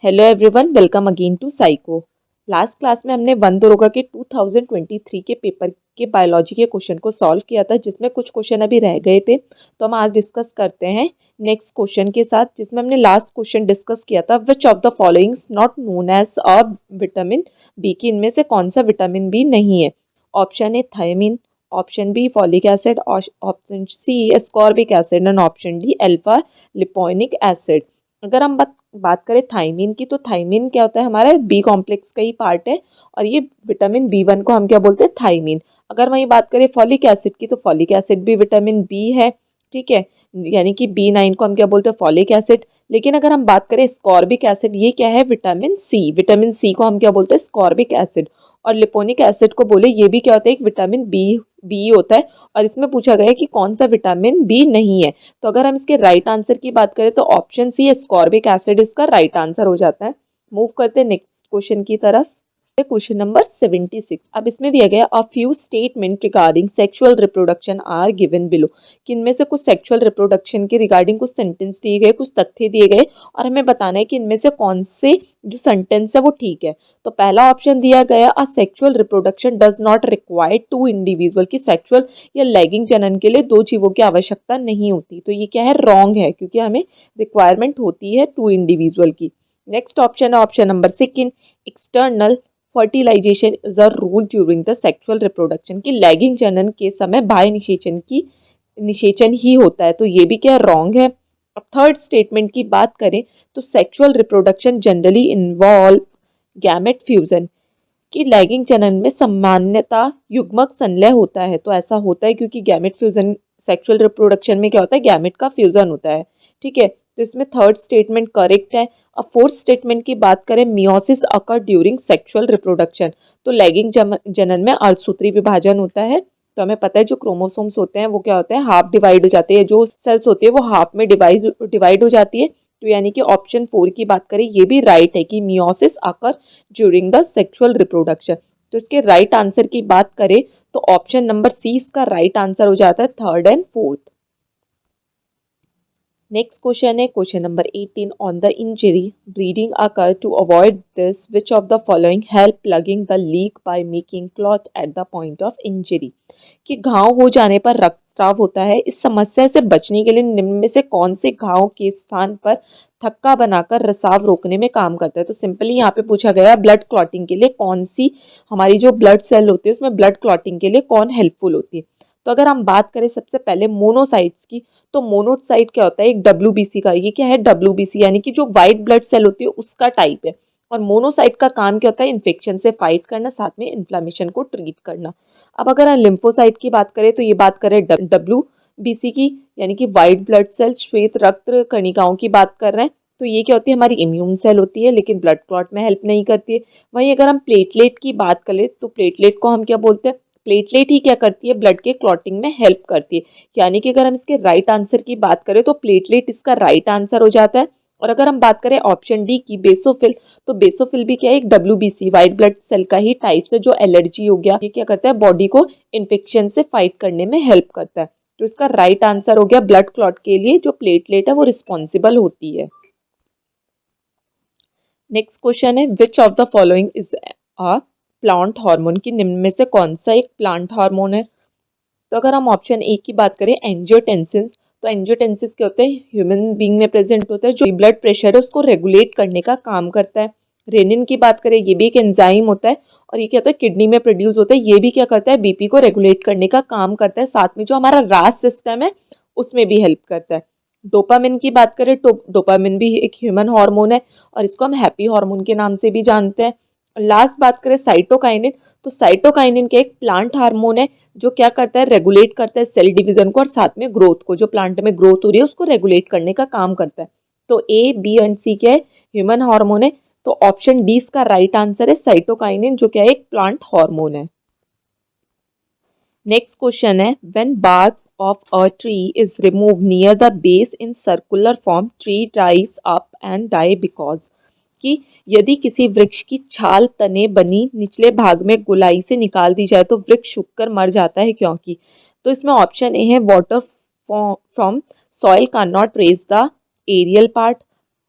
Hello everyone, welcome again to psycho. Last class में हमने one दरोगा के 2023 के पेपर के बायोलॉजी के क्वेश्चन को सॉल्व किया था, जिसमें कुछ क्वेश्चन अभी रह गए थे। तो हम आज डिस्कस करते हैं नेक्स्ट क्वेश्चन के साथ, जिसमें हमने लास्ट क्वेश्चन डिस्कस किया था, which of the followings not known as a vitamin B, की इनमें से कौन सा विटामिन बी नहीं है। Option A thiamine, option B folic acid, option C ascorbic acid and option D alpha liponic acid. अगर हम बात करें थायमिन की, तो थायमिन क्या होता है, हमारा बी कॉम्प्लेक्स का ही पार्ट है और ये विटामिन बी1 को हम क्या बोलते हैं, थायमिन। अगर वहीं बात करें फॉलिक एसिड की, तो फॉलिक एसिड भी विटामिन बी है, ठीक है, यानी कि बी9 को हम क्या बोलते हैं, फॉलिक एसिड। लेकिन अगर हम बात करें स्कॉर्बिक एसिड, ये क्या है, विटामिन सी को हम क्या बोलते हैं, स्कॉर्बिक एसिड। और लिपोनिक एसिड को बोले, ये भी क्या होता है, एक विटामिन बी बी होता है। और इसमें पूछा गया है कि कौन सा विटामिन बी नहीं है। तो अगर हम इसके राइट आंसर की बात करें, तो ऑप्शन सी एस्कॉर्बिक एसिड इसका राइट आंसर हो जाता है। मूव करते हैं नेक्स्ट क्वेश्चन की तरफ। Question number 76। अब इसमें दिया गया a few statement regarding sexual reproduction are given below, कि इनमें से कुछ सेक्सुअल रिप्रोडक्शन के रिगार्डिंग कुछ सेंटेंस दिए गए, कुछ तथ्य दिए गए, और हमें बताना है कि इनमें से कौन से जो सेंटेंस है वो ठीक है। तो पहला ऑप्शन दिया गया, asexual reproduction does not require two individual, की सेक्सुअल या लैगिंग जनन के लिए दो जीवों की आवश्यकता नहीं होती। तो ये क्या है, रॉन्ग है, क्योंकि हमें रिक्वायरमेंट होती है टू इंडिविजुअल की। नेक्स्ट ऑप्शन है option number second, external fertilisation is a rule during the sexual reproduction, की लैगिंग जनन के समय बाह्य निषेचन ही होता है। तो ये भी क्या रॉन्ग है। अब थर्ड स्टेटमेंट की बात करें, तो sexual reproduction generally involve gamete fusion, कि लैगिंग जनन में सामान्यता युग्मक संलय होता है। तो ऐसा होता है क्योंकि गैमेट फ्यूजन, सेक्सुअल रिप्रोडक्शन में क्या होता है, गैमेट का फ्यूजन होता है, ठीक है। तो इसमें थर्ड स्टेटमेंट करेक्ट है। अब फोर्थ स्टेटमेंट की बात करें, मियोसिस अकर ड्यूरिंग सेक्सुअल रिप्रोडक्शन, तो लैगिंग जनन में अर्धसूत्री विभाजन होता है। तो हमें पता है जो क्रोमोसोम्स होते हैं वो क्या होते हैं, हाफ डिवाइड हो जाते हैं, जो सेल्स होती है वो हाफ में डिवाइड हो जाती है। तो यानी कि ऑप्शन 4 की बात करें, ये भी राइट है कि meiosis occur during the sexual reproduction. तो इसके राइट आंसर की बात करें, तो ऑप्शन नंबर सी इसका राइट आंसर हो जाता है, third and fourth. Next question है question number 18, on the injury bleeding occur to avoid this which of the following help plugging the leak by making cloth at the point of injury, कि घाव हो जाने पर रक्तस्राव होता है, इस समस्या से बचने के लिए निम्न में से कौन से घाव के स्थान पर थक्का बनाकर रसाव रोकने में काम करता है। तो सिंपली यहाँ पे पूछा गया ब्लड क्लॉटिंग के लिए कौन सी हमारी जो ब्लड सेल होती है उसमें ब्लड क्लॉटिंग के लिए कौन हेल्पफुल होती है। तो अगर हम बात करें सबसे पहले मोनोसाइट्स की, तो मोनोसाइट क्या होता है, एक डब्ल्यूबीसी का, ये क्या है, डब्ल्यूबीसी यानी कि जो व्हाइट ब्लड सेल होती है उसका टाइप है। और मोनोसाइट का काम क्या होता है, इन्फेक्शन से फाइट करना, साथ में इन्फ्लामेशन को ट्रीट करना। अब अगर हम लिम्फोसाइट की बात करें, तो ये बात करें डब्ल्यूबीसी की, यानी कि व्हाइट ब्लड सेल, श्वेत रक्त कणिकाओं की बात कर रहे हैं। तो ये क्या होती है, हमारी इम्यून सेल होती है, लेकिन ब्लड क्लॉट में हेल्प नहीं करती है। वहीं अगर हम प्लेटलेट की बात करें, तो प्लेटलेट को हम क्या बोलते हैं, प्लेटलेट ही क्या करती है, ब्लड के क्लॉटिंग में हेल्प करती है। यानी कि अगर हम इसके राइट आंसर की बात करें, तो प्लेटलेट इसका राइट आंसर हो जाता है। और अगर हम बात करें ऑप्शन डी की, बेसोफिल, तो बेसोफिल भी क्या है, एक डब्ल्यूबीसी व्हाइट ब्लड सेल का ही टाइप से, जो एलर्जी हो गया, ये क्या करता है, बॉडी को इन्फेक्शन से फाइट करने में हेल्प करता है। तो इसका राइट आंसर हो गया, ब्लड क्लॉट के लिए जो प्लेटलेट है वो रिस्पॉन्सिबल होती है। नेक्स्ट क्वेश्चन है, which of the following is a plant hormone, की निम्न में से कौन सा एक प्लांट हार्मोन है। तो अगर हम ऑप्शन ए की बात करें, एंजियोटेंसिन, तो एंजियोटेंसिस क्या होते हैं, ह्यूमन बीइंग में प्रेजेंट होता है, जो ब्लड प्रेशर है उसको रेगुलेट करने का काम करता है। रेनिन की बात करें, ये भी एक एंजाइम होता है, और ये क्या होता है, किडनी में प्रोड्यूस होता है, ये भी क्या करता है, बीपी को रेगुलेट करने का काम करता है, साथ में जो हमारा रास सिस्टम है उसमें भी हेल्प करता है। डोपामिन की बात करें, तो डोपामिन भी एक ह्यूमन हार्मोन है, और इसको हम हैप्पी हार्मोन के नाम से भी जानते हैं। लास्ट बात करें साइटोकाइनिन, तो साइटोकाइनिन के एक प्लांट हार्मोन है, जो क्या करता है, रेगुलेट करता है सेल डिवीजन को, और साथ में ग्रोथ को, जो प्लांट में ग्रोथ हो रही है उसको रेगुलेट करने का काम करता है। तो ए बी एंड सी क्या है, ह्यूमन हार्मोन है। तो ऑप्शन डी इसका राइट आंसर है, साइटोकाइनिन, जो क्या है, एक प्लांट हार्मोन है। नेक्स्ट क्वेश्चन है, when bark of a tree is remove near the base in circular form, tree dries up and die because, कि यदि किसी वृक्ष की छाल तने बनी निचले भाग में गोलाई से निकाल दी जाए तो वृक्ष सूखकर मर जाता है, क्योंकि। तो इसमें ऑप्शन ए है, water from soil can not raise the aerial part,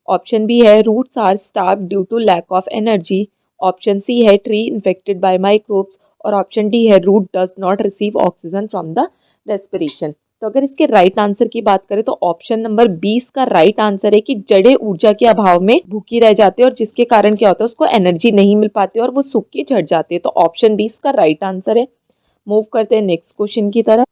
option B है roots are starve due to lack of energy, option C है ट्री इन्फेक्टेड बाय माइक्रोब्स, और ऑप्शन डी है root does not receive oxygen from the respiration. तो अगर इसके right answer की बात करें तो ऑप्शन नंबर 20 का राइट आंसर है कि जड़ें ऊर्जा के अभाव में भूखी रह जाती है और जिसके कारण क्या होता है उसको एनर्जी नहीं मिल पाती और वो सूख के झड़ जाती है। तो ऑप्शन 20 का राइट आंसर है। मूव करते हैं नेक्स्ट क्वेश्चन की तरफ।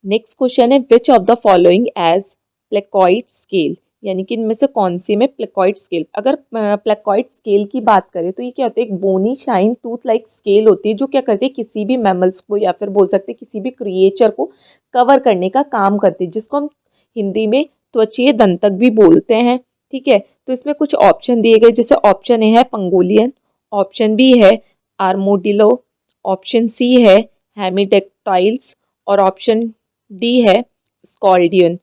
नेक्स्ट क्वेश्चन है which of the following has placoid scale, यानी कि इनमें से कौन सी में प्लेकॉइड स्केल। अगर प्लेकॉइड स्केल की बात करें तो ये क्या होता है, एक bony shine tooth like scale होती है जो क्या करती है किसी भी मैमल्स को या फिर बोल सकते हैं किसी भी क्रिएचर को कवर करने का काम करती है, जिसको हम हिंदी में त्वचीय दंतक भी बोलते हैं। ठीक है, तो इसमें कुछ ऑप्शन दिए गए, जैसे ऑप्शन ए है पंगोलियन, ऑप्शन बी है आर्मोडिलो, ऑप्शन सी है हेमिडेक्टाइल्स और ऑप्शन डी है स्कॉल्डियन।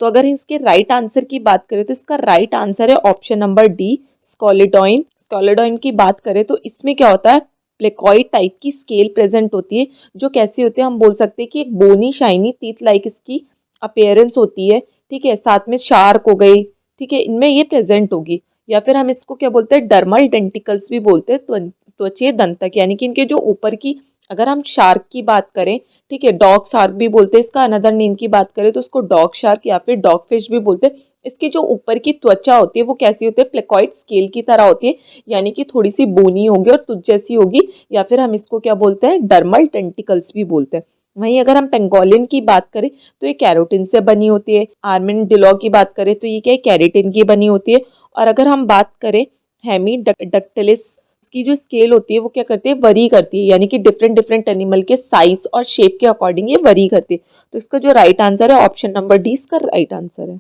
तो अगर इसके राइट आंसर की बात करें तो इसका राइट आंसर है ऑप्शन नंबर डी स्कॉलिडॉइन। स्कॉलिडॉइन की बात करें तो इसमें क्या होता है, प्लेकॉइड टाइप की स्केल प्रेजेंट होती है जो कैसी होती है, हम बोल सकते हैं कि एक बोनी शाइनी टीथ लाइक इसकी अपीयरेंस होती है। ठीक है, साथ में शार्क हो गई, ठीक है, इनमें ये प्रेजेंट होगी। या फिर हम इसको क्या बोलते हैं, डर्मल डेंटिकल्स भी बोलते हैं, त्वचीय दंतक, यानी कि इनके जो ऊपर की, अगर हम शार्क की बात करें, ठीक है, डॉग शार्क भी बोलते हैं इसका, अनदर नेम की बात करें तो उसको डॉग शार्क या फिर डॉग फिश भी बोलते हैं। इसकी जो ऊपर की त्वचा होती है वो कैसी होती है, प्लेकॉइड स्केल की तरह होती है, यानी कि थोड़ी सी बोनी होगी और तुझ जैसी होगी, या फिर हम इसको क्या बोलते हैं, डर्मल टेंटिकल्स भी बोलते हैं। वहीं अगर हम पेंगोलिन की बात करें तो ये कैरोटिन से बनी होती है। आर्मेंडिलो की बात करें तो ये क्या है, कैरेटिन की बनी होती है। और अगर हम बात करें हेमीडक्टिलिस की जो स्केल होती है वो क्या करती है, वरी करती है, यानी कि डिफरेंट डिफरेंट एनिमल के साइज और शेप के अकॉर्डिंग ये वरी करती है। तो इसका जो राइट आंसर है ऑप्शन नंबर डी इसका राइट आंसर है।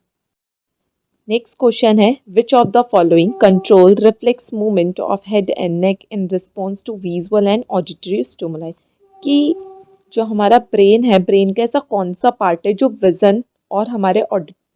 नेक्स्ट क्वेश्चन है which of the following control reflex movement of head and neck in response to visual and auditory stimuli, कि जो हमारा ब्रेन है, ब्रेन का ऐसा कौन सा पार्ट है जो विजन और हमारे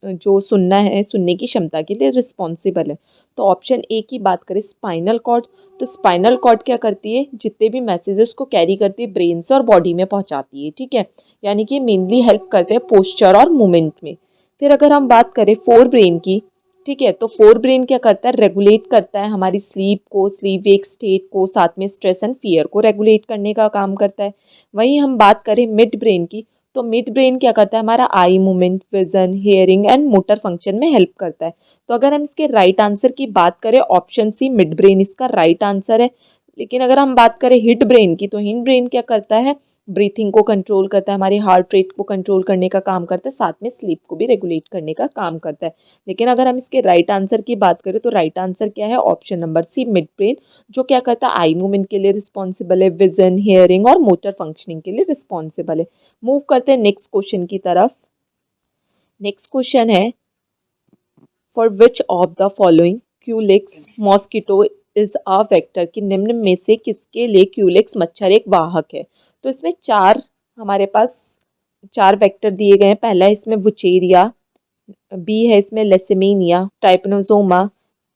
जो सुनना है, सुनने की क्षमता के लिए रिस्पॉन्सिबल है। तो ऑप्शन ए की बात करें स्पाइनल कॉर्ड, तो स्पाइनल कॉर्ड क्या करती है, जितने भी मैसेजेस को कैरी करती है ब्रेन से और बॉडी में पहुंचाती है। ठीक है, यानी कि मेनली हेल्प करते हैं पोस्चर और मूवमेंट में। फिर अगर हम बात करें फोर ब्रेन की, ठीक है, तो फोर ब्रेन क्या करता है, रेगुलेट करता है हमारी स्लीप को, स्लीप वेक स्टेट को, साथ में स्ट्रेस एंड फियर को रेगुलेट करने का काम करता है। वहीं हम बात करें मिड ब्रेन की, तो मिड ब्रेन क्या करता है, हमारा eye movement, vision, hearing and motor function में हेल्प करता है। तो अगर हम इसके राइट आंसर की बात करें ऑप्शन सी मिड ब्रेन इसका राइट आंसर है। लेकिन अगर हम बात करें हिड ब्रेन की, तो हिड ब्रेन क्या करता है, ब्रीथिंग को कंट्रोल करता है, हमारी हार्ट रेट को कंट्रोल करने का काम करता है, साथ में स्लीप को भी रेगुलेट करने का काम करता है। लेकिन अगर हम इसके राइट आंसर की बात करें तो राइट आंसर क्या है, option number C mid brain, जो क्या करता है, आई मूवमेंट के लिए रिस्पॉन्सिबल है, विजन, हियरिंग और मोटर फंक्शनिंग के लिए रिस्पॉन्सिबल है। मूव करते हैं नेक्स्ट क्वेश्चन की तरफ। नेक्स्ट क्वेश्चन है for which of the following Culex mosquito is a vector, कि निम्न में से किसके लिए क्यूलिक्स मच्छर एक वाहक है। तो इसमें हमारे पास चार वेक्टर दिए गए हैं। पहला है इसमें वुचेरिया, बी है इसमें लेसेमेनिया, टाइपनोसोमा,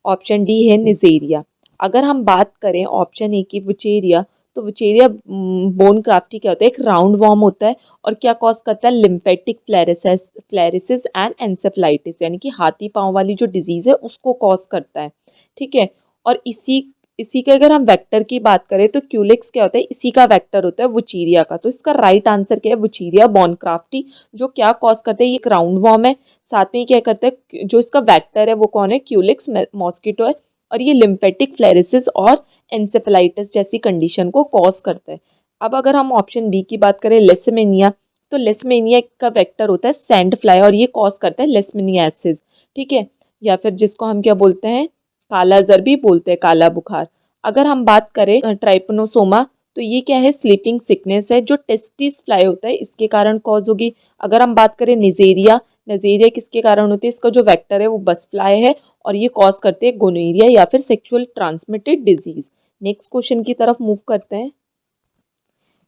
ऑप्शन डी है निजेरिया। अगर हम बात करें ऑप्शन ए की वुचेरिया, तो वुचेरिया बोन क्राफ्टी क्या होता है, एक राउंड वॉर्म होता है और क्या कॉज करता है, लिम्फेटिक फ्लेरेसिस एंड एंसेफलाइटिस, यानी कि हाथी पांव वाली जो डिजीज है उसको कॉज करता है। ठीक है, और इसी इसी के अगर हम वेक्टर की बात करें तो क्यूलिक्स क्या होता है, इसी का वेक्टर होता है वुचीरिया का। तो इसका राइट आंसर क्या है, वुचीरिया बोन क्राफ्टी, जो क्या कॉज करते हैं, ये एक राउंड वॉर्म है, साथ में क्या करता है, जो इसका वेक्टर है वो कौन है, क्यूलिक्स मॉस्किटो है, और ये लिम्फेटिक फ्लेरेसिस और एंसेफेलाइटिस जैसी कंडीशन को कॉज करता है। अब अगर हम ऑप्शन बी की बात करें लेसमेनिया, तो लेसमेनिया का वेक्टर होता है सैंड फ्लाई और ये कॉज करता है लेसमेनियासिस। ठीक है, या फिर जिसको हम क्या बोलते हैं, काला जर भी बोलते हैं, काला बुखार। अगर हम बात करें ट्राइपनोसोमा, तो ये क्या है, स्लीपिंग सिकनेस है जो टेस्टिस फ्लाई होता है इसके कारण कॉज होगी। अगर हम बात करें निजेरिया, नजेरिया किसके कारण होती है, इसका जो वेक्टर है वो बस फ्लाई है और ये कॉज करते हैं गोनोरिया या फिर sexual transmitted disease. Next question की तरफ मूव करते हैं।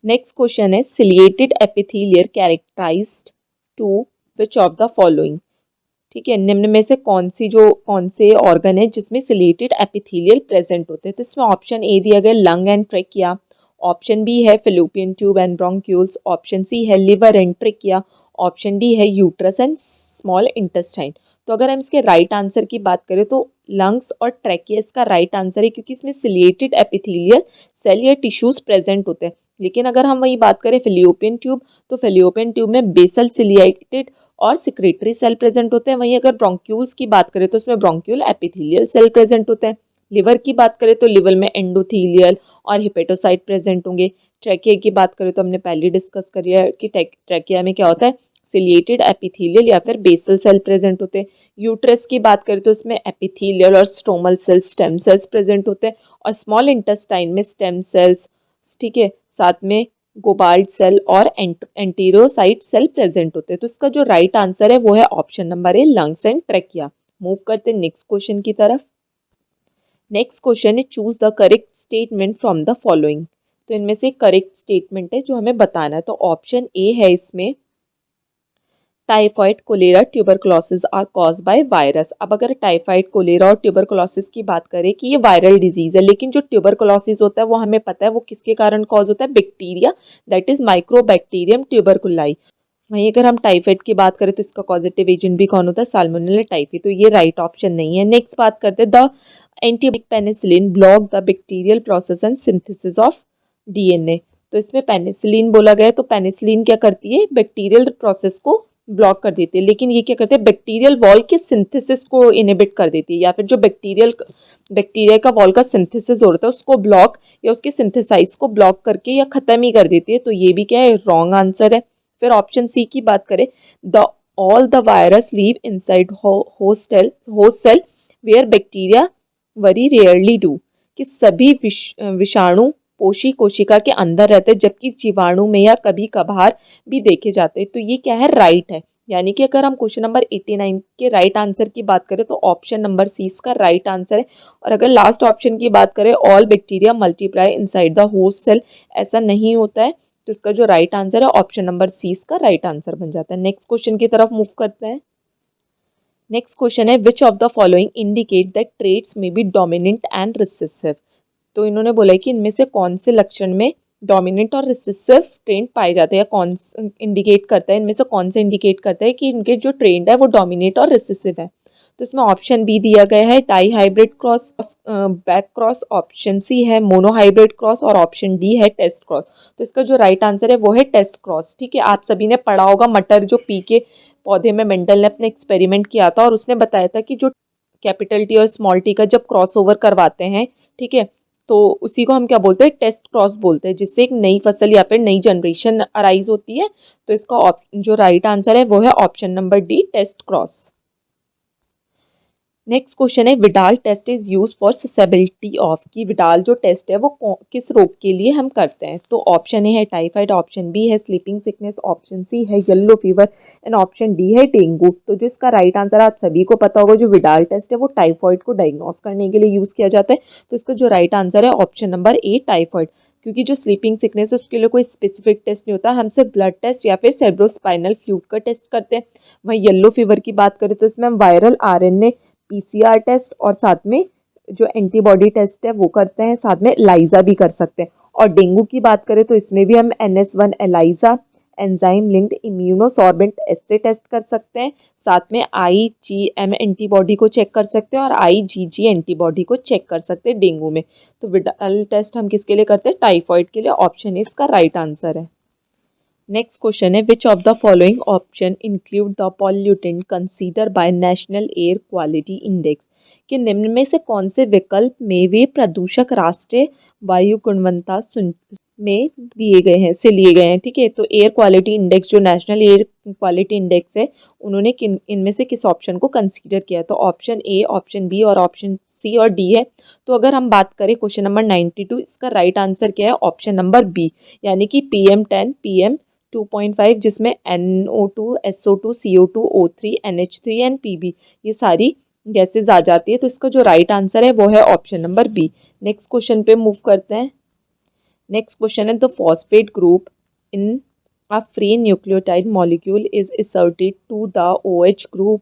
नेक्स्ट क्वेश्चन है ciliated epithelial characterised to which of the following, ठीक है, निम्न में से कौन से ऑर्गन है जिसमें सिलेटेड एपिथेलियल प्रेजेंट होते हैं। तो इसमें ऑप्शन ए दिया गया lung and trachea, option B है fallopian tube and bronchioles, option C है liver and trachea, option D है यूट्रस एंड स्मॉल इंटेस्टाइन। तो अगर हम इसके राइट आंसर की बात करें तो लंग्स और ट्रैकिया इसका राइट आंसर है, क्योंकि इसमें सिलिएटेड एपिथेलियल सेल या टिश्यूज प्रेजेंट होते हैं। लेकिन अगर हम वही बात करें फेलियोपियन ट्यूब, तो फेलियोपियन ट्यूब में बेसल सिलिएटेड और सिक्रेटरी सेल प्रेजेंट होते हैं। वहीं अगर ब्रोंक्यूल्स की बात करें तो उसमें ब्रोंक्यूल एपिथेलियल सेल प्रेजेंट होते हैं। लिवर की बात करें तो लिवर में एंडोथेलियल और हिपेटोसाइट प्रेजेंट होंगे। ट्रैकिया की बात करें तो हमने पहले डिस्कस कर लिया कि ट्रैकिया में क्या होता है, सिलिएटेड एपिथेलियल या फिर बेसल सेल प्रेजेंट होते हैं। यूट्रस की बात करें तो उसमें एपिथेलियल और stromal cells, stem cells present होते हैं। और स्मॉल इंटेस्टाइन में स्टेम सेल्स, ठीक है, साथ में गोबाल्ड सेल और एंटेरोसाइट सेल प्रेजेंट होते हैं। तो इसका जो राइट आंसर है वो है option number A, lungs and trachea. Move करते हैं नेक्स्ट क्वेश्चन की तरफ। नेक्स्ट क्वेश्चन है choose the correct statement from the following. तो इनमें से करेक्ट स्टेटमेंट है जो हमें बताना है। तो ऑप्शन ए है इसमें typhoid, cholera, tuberculosis are cause by virus. अब अगर टाइफाइड, कोलेरा और ट्यूबरकुलोसिस की बात करें कि ये वायरल डिजीज है, लेकिन जो ट्यूबरकुलोसिस होता है वो हमें पता है वो किसके कारण कॉज होता है, बैक्टीरिया, दैट इज माइक्रोबैक्टीरियम ट्यूबरकुलाई। वहीं अगर हम टाइफाइड की बात करें तो इसका पॉजिटिव एजेंट भी कौन होता है, साल्मोनेला टाइफी। तो ये राइट ऑप्शन नहीं है। नेक्स्ट बात करते हैं the antibiotic penicillin block the bacterial process and synthesis of DNA. तो इसमें पेनिसिलिन बोला गया है, तो पेनिसिलिन क्या करती है, बैक्टीरियल प्रोसेस को ब्लॉक कर देती है। लेकिन ये क्या करते हैं, बैक्टीरियल वॉल के सिंथेसिस को इनहिबिट कर देती है, या फिर जो बैक्टीरिया का वॉल का सिंथेसिस हो रहा है उसको ब्लॉक या उसके सिंथेसाइज को ब्लॉक करके या खत्म ही कर देती है। तो ये भी क्या है, रॉन्ग आंसर है। फिर ऑप्शन सी की बात करें, the all the virus live inside host cell where bacteria very rarely do, कि सभी विषाणु पोषी कोशिका के अंदर रहते हैं जबकि जीवाणु में या कभी कभार भी देखे जाते हैं। तो ये क्या है, राइट है। यानी कि अगर हम क्वेश्चन नंबर 89 के राइट आंसर की बात करें तो ऑप्शन नंबर सी इसका राइट आंसर है। और अगर लास्ट ऑप्शन की बात करें, all bacteria multiply inside the host cell, ऐसा नहीं होता है। तो इसका जो राइट आंसर है ऑप्शन नंबर सी इसका राइट आंसर बन जाता है। नेक्स्ट क्वेश्चन की तरफ मूव करते हैं। नेक्स्ट क्वेश्चन है which of the following indicate that traits में बी डोमिनेंट एंड रिसेसिव। तो इन्होंने बोला है कि इनमें से कौन से लक्षण में डोमिनेंट और रिसेसिव ट्रेंड पाए जाते हैं, या कौन इंडिकेट करता है, इनमें से कौन से इंडिकेट करता है कि इनके जो ट्रेंड है वो डोमिनेट और रिसेसिव है। तो इसमें ऑप्शन बी दिया गया है dihybrid cross, back cross, option C है मोनो हाइब्रिड क्रॉस और ऑप्शन डी है टेस्ट क्रॉस। तो इसका जो राइट आंसर है वो है टेस्ट क्रॉस। ठीक है, आप सभी ने पढ़ा होगा मटर जो पी के पौधे में मेंडल ने अपने एक्सपेरिमेंट किया था और उसने बताया था कि जो कैपिटल टी और स्मॉल टी का जब क्रॉस ओवर करवाते हैं, ठीक है, तो उसी को हम क्या बोलते हैं, टेस्ट क्रॉस बोलते हैं, जिससे एक नई फसल या फिर नई जनरेशन अराइज होती है। तो इसका जो राइट आंसर है वो है option number D, test cross. Next question है Widal test is use for susceptibility of, की विडाल जो टेस्ट है वो किस रोग के लिए हम करते हैं। तो ऑप्शन ए है टाइफाइड, ऑप्शन बी है स्लीपिंग सिकनेस, ऑप्शन सी है yellow fever and option D है डेंगू। तो जो इसका राइट आंसर आप सभी को पता होगा, जो विडाल टेस्ट है वो टाइफाइड को डायग्नोस करने के लिए यूज किया जाता है। तो इसका जो राइट आंसर है ऑप्शन नंबर ए, टाइफाइड। क्योंकि जो स्लीपिंग सिकनेस है उसके लिए कोई स्पेसिफिक टेस्ट नहीं होता, हम सिर्फ ब्लड टेस्ट या फिर सेरेब्रोस्पाइनल फ्लूइड का टेस्ट करते हैं। वहीं येलो फीवर की बात करें तो इसमें हम वायरल आरएनए पीसीआर टेस्ट और साथ में जो एंटीबॉडी टेस्ट है वो करते हैं, साथ में एलाइजा भी कर सकते हैं। और डेंगू की बात करें तो इसमें भी हम NS1 ELISA, enzyme linked immunosorbent assay test कर सकते हैं, साथ में IgM एंटीबॉडी को चेक कर सकते हैं और IgG एंटीबॉडी को चेक कर सकते हैं डेंगू में। तो विडाल टेस्ट हम किसके लिए करते हैं, टाइफाइड के लिए। ऑप्शन इसका राइट आंसर है। नेक्स्ट क्वेश्चन है which of the following option include the pollutant consider by national air quality index, कि निम्न में से कौन से विकल्प में वे प्रदूषक राष्ट्रीय वायु गुणवत्ता में दिए गए हैं, से लिए गए हैं। ठीक है, तो एयर क्वालिटी इंडेक्स जो नेशनल एयर क्वालिटी इंडेक्स है उन्होंने इनमें से किस ऑप्शन को कंसीडर किया। तो ऑप्शन ए, ऑप्शन बी और ऑप्शन सी और डी है। तो अगर हम बात करें क्वेश्चन नंबर 92, इसका राइट आंसर क्या है, ऑप्शन नंबर बी, यानी कि PM10, PM2.5, जिसमें NO2, SO2, CO2, O3, NH3 and PB ये सारी गैसेज आ जाती है। तो इसका जो राइट आंसर है वो है option number B. Next question पे मूव करते हैं। नेक्स्ट क्वेश्चन है the phosphate group in a free nucleotide molecule is asserted to the OH group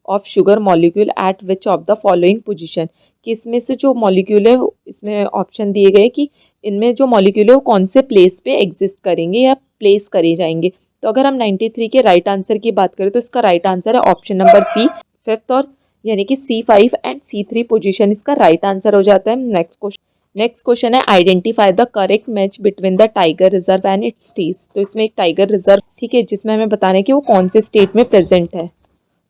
of sugar molecule at which of the following position, कि इसमें से जो molecule है इसमें ऑप्शन दिए गए कि इनमें जो मॉलिक्यूल है वो कौन से प्लेस पे एग्जिस्ट करेंगे या प्लेस करे जाएंगे। तो अगर हम 93 के राइट आंसर की बात करें तो इसका राइट आंसर है ऑप्शन नंबर सी, फिफ्थ और यानी कि C5 एंड C3 पोजीशन इसका राइट आंसर हो जाता है। नेक्स्ट क्वेश्चन है identify the correct match between the tiger reserve and it's states. तो इसमें एक टाइगर रिजर्व, ठीक है, जिसमें हमें बताना है कि वो कौन से स्टेट में प्रेजेंट है।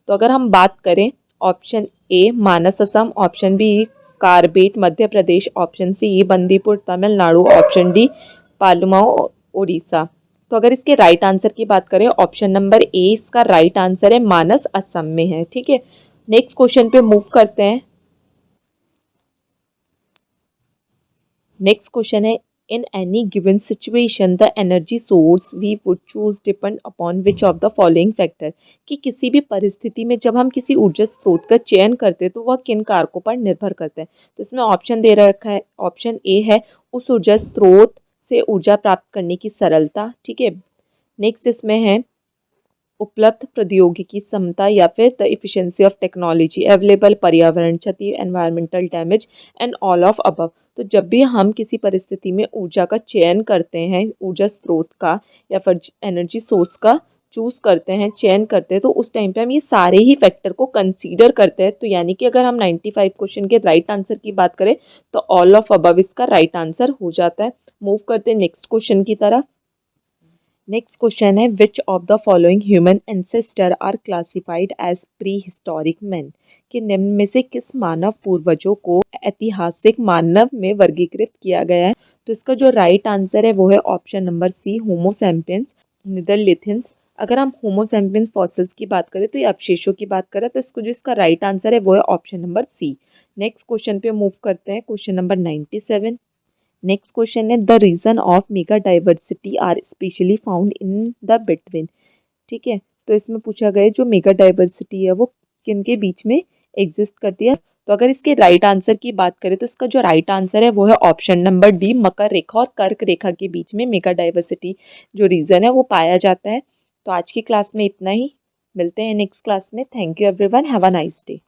तो अगर हम बात करें, option A Manas Assam, option B Corbett Madhya Pradesh, option C Bandipur Tamil Nadu, option D Palamau Orissa. तो अगर इसके राइट आंसर की बात करें, ऑप्शन नंबर ए इसका राइट आंसर है, मानस असम में है। ठीक है, नेक्स्ट क्वेश्चन पे मूव करते हैं। नेक्स्ट क्वेश्चन है in any given situation the energy source we would choose depend upon which of the following factor. कि किसी भी परिस्थिति में जब हम किसी ऊर्जा स्रोत का चयन करते हैं तो वह किन कारकों पर निर्भर करता है। तो इसमें ऑप्शन दे रखा है, ऑप्शन ए है उस ऊर्जा स्रोत से ऊर्जा प्राप्त करने की सरलता। ठीक है, नेक्स्ट इसमें है उपलब्ध प्रौद्योगिकी क्षमता या फिर the efficiency of technology available, पर्यावरण क्षति, environmental damage and all of above. तो जब भी हम किसी परिस्थिति में ऊर्जा का चयन करते हैं, ऊर्जा स्रोत का या फिर एनर्जी सोर्स का चूज करते हैं, चयन करते हैं, तो उस टाइम पे हम ये सारे ही फैक्टर को कंसीडर करते हैं। तो यानी कि अगर हम 95 क्वेश्चन के राइट आंसर की बात करें तो ऑल ऑफ अबव इसका राइट आंसर हो जाता है। मूव करते हैं नेक्स्ट क्वेश्चन की तरफ। नेक्स्ट क्वेश्चन है which of the following human ancestor are classified as prehistoric man. कि निम्न में से किस मानव पूर्वजों को ऐतिहासिक मानव में वर्गीकृत किया गया है। तो इसका जो राइट आंसर है वो है ऑप्शन नंबर सी होमो सैपियंस निदरलिथियंस। अगर हम होमो सैपियंस फॉसिल्स की बात करें तो ये अवशेषों की बात करें तो इसको जो इसका राइट आंसर है वो है option number C. Next question पे मूव करते हैं, क्वेश्चन नंबर 97। नेक्स्ट क्वेश्चन है the reason of mega diversity are specially found in the between. ठीक है, तो इसमें पूछा गया जो मेगा डाइवर्सिटी है वो किन के बीच में एग्जिस्ट करती है। तो अगर इसके राइट आंसर की बात करें तो इसका जो राइट आंसर है वो है ऑप्शन नंबर डी मकर रेखा और कर्क रेखा के बीच में मेगा डाइवर्सिटी जो रीजन है वो पाया जाता है। तो आज की क्लास में इतना ही, मिलते हैं नेक्स्ट क्लास में। Thank you everyone, have a nice day.